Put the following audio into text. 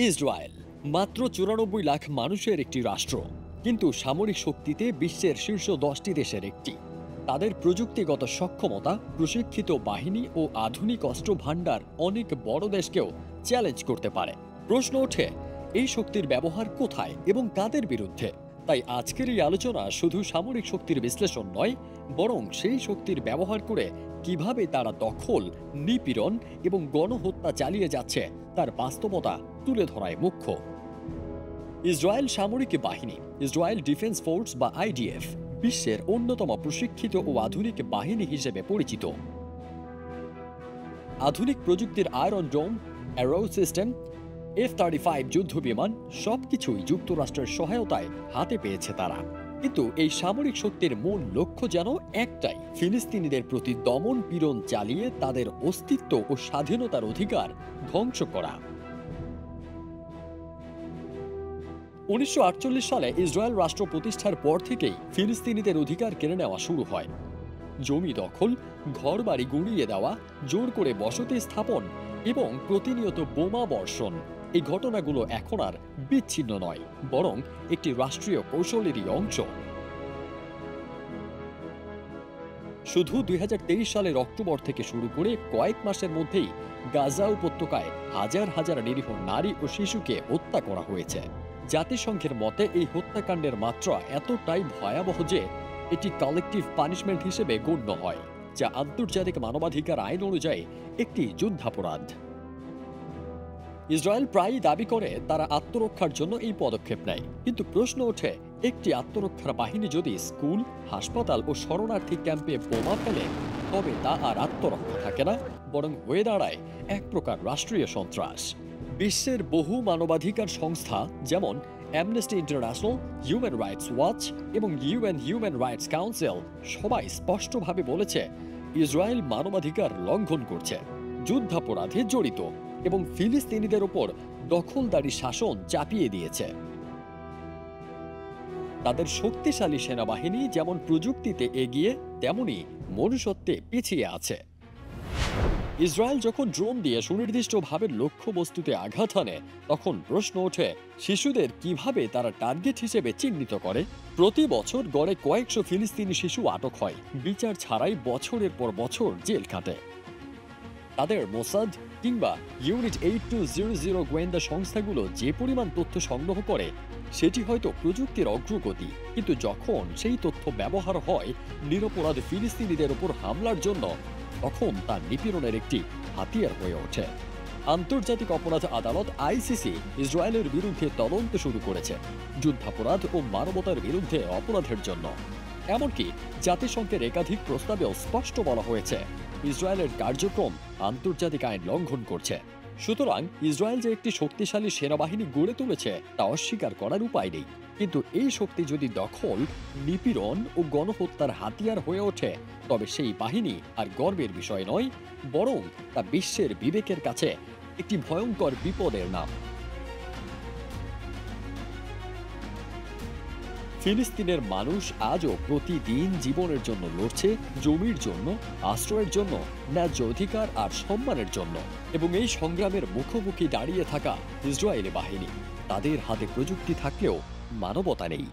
Israel মাত্র ৯৪ লাখ মানুষের একটি রাষ্ট্র, কিন্তু সামরিক শক্তিতে বিশ্বের শীর্ষ ১০টি দেশের একটি। তাদের প্রযুক্তিগত সক্ষমতা, প্রশিক্ষিত বাহিনী ও আধুনিক অস্ত্র ভাণ্ডার অনেক বড় দেশকেও চ্যালেঞ্জ করতে পারে। প্রশ্ন ওঠে, এই শক্তির ব্যবহার কোথায় এবং কাদের বিরুদ্ধে? তাই আজকের এই আলোচনা শুধু সামরিক শক্তির বিশ্লেষণ নয়, বরং সেই শক্তির ব্যবহার করে কিভাবে তারা দখল, নিপীড়ন এবং গণহত্যা চালিয়ে যাচ্ছে তার বাস্তবতা তুলে ধরায় মুখ্য। ইসরায়েল সামরিক বাহিনী, ইসরায়েল ডিফেন্স ফোর্স বা আইডিএফ, বিশ্বের অন্যতম প্রশিক্ষিত ও আধুনিক বাহিনী হিসেবে পরিচিত। আধুনিক প্রযুক্তির আয়রন ডোম, অ্যারো সিস্টেম, F-35 যুদ্ধ বিমান সবকিছুই যুক্তরাষ্ট্রের সহায়তায় হাতে পেয়েছে তারা। কিন্তু এই সামরিক শক্তির মূল লক্ষ্য যেন একটাই, ফিলিস্তিনিদের প্রতি দমন পীড়ন চালিয়ে তাদের অস্তিত্ব ও স্বাধীনতার অধিকার ধ্বংস করা। ১৯৪৮ সালে ইসরায়েল রাষ্ট্র প্রতিষ্ঠার পর থেকেই ফিলিস্তিনিদের অধিকার কেড়ে নেওয়া শুরু হয়। জমি দখল, ঘরবাড়ি গুঁড়িয়ে দেওয়া, জোর করে বসতি স্থাপন এবং প্রতিনিয়ত বোমা বর্ষণ, এই ঘটনাগুলো এখন আর বিচ্ছিন্ন নয়, বরং একটি রাষ্ট্রীয় কৌশলেরই অংশ। শুধু ২০২৩ সালের অক্টোবর থেকে শুরু করে কয়েক মাসের মধ্যেই গাজা উপত্যকায় হাজার হাজার নিরীহ নারী ও শিশুকে হত্যা করা হয়েছে। জাতিসংঘের মতে এই হত্যাকাণ্ডের মাত্রা এতটাই ভয়াবহ যে এটি কালেকটিভ পানিশমেন্ট হিসেবে গণ্য হয়, যা আন্তর্জাতিক মানবাধিকার আইন অনুযায়ী একটি যুদ্ধাপরাধ। ইসরায়েল প্রায়ই দাবি করে তারা আত্মরক্ষার জন্য এই পদক্ষেপ নেয়, কিন্তু প্রশ্ন ওঠে, একটি আত্মরক্ষার বাহিনী যদি স্কুল, হাসপাতাল ও শরণার্থী ক্যাম্পে বোমা ফেলে, তবে তা আর আত্মরক্ষা থাকে না, বরং হয়ে দাঁড়ায় এক প্রকার রাষ্ট্রীয় সন্ত্রাস। বিশ্বের বহু মানবাধিকার সংস্থা যেমন amnesty international, human rights watch এবং ইউএন হিউম্যান রাইটস কাউন্সিল সবাই স্পষ্টভাবে বলেছে ইসরায়েল মানবাধিকার লঙ্ঘন করছে, যুদ্ধাপরাধে জড়িত এবং ফিলিস্তিনিদের ওপর দখলদারি শাসন চাপিয়ে দিয়েছে। তাদের শক্তিশালী সেনাবাহিনী যেমন প্রযুক্তিতে এগিয়ে, তেমনি মনুষ্যত্বে পিছিয়ে আছে। ইসরায়েল যখন ড্রোন দিয়ে সুনির্দিষ্টভাবে লক্ষ্যবস্তুতে আঘাত হানে, তখন প্রশ্ন ওঠে, শিশুদের কিভাবে তারা টার্গেট হিসেবে চিহ্নিত করে? প্রতি বছর গড়ে কয়েকশো ফিলিস্তিনি শিশু আটক হয়, বিচার ছাড়াই বছরের পর বছর জেল কাটে। তাদের মোসাদ কিংবা ইউনিট 8200 গোয়েন্দা সংস্থাগুলো যে পরিমাণ তথ্য সংগ্রহ করে, সেটি হয়তো প্রযুক্তির অগ্রগতি, কিন্তু যখন সেই তথ্য ব্যবহার হয় নিরপরাধ ফিলিস্তিনিদের উপর হামলার জন্য, তখন তা নিপীড়নের একটি হাতিয়ার হয়ে ওঠে। আন্তর্জাতিক অপরাধ আদালত আইসিসি ইসরায়েলের বিরুদ্ধে তদন্ত শুরু করেছে, যুদ্ধাপরাধ ও মানবতার বিরুদ্ধে অপরাধের জন্য। এমনকি জাতিসংঘের একাধিক প্রস্তাবেও স্পষ্ট বলা হয়েছে ইসরায়েলের কার্যক্রম আন্তর্জাতিক আইন লঙ্ঘন করছে। সুতরাং ইসরায়েল যে একটি শক্তিশালী সেনাবাহিনী গড়ে তুলেছে তা অস্বীকার করার উপায় নেই, কিন্তু এই শক্তি যদি দখল, নিপীড়ন ও গণহত্যার হাতিয়ার হয়ে ওঠে, তবে সেই বাহিনী আর গর্বের বিষয় নয়, বরং তা বিশ্বের বিবেকের কাছে একটি ভয়ঙ্কর বিপদের নাম। ফিলিস্তিনের মানুষ আজও প্রতিদিন জীবনের জন্য লড়ছে, জমির জন্য, আশ্রয়ের জন্য, ন্যায্য অধিকার আর সম্মানের জন্য। এবং এই সংগ্রামের মুখোমুখি দাঁড়িয়ে থাকা ইসরায়েলি বাহিনী, তাদের হাতে প্রযুক্তি থাকলেও মানবতা নেই।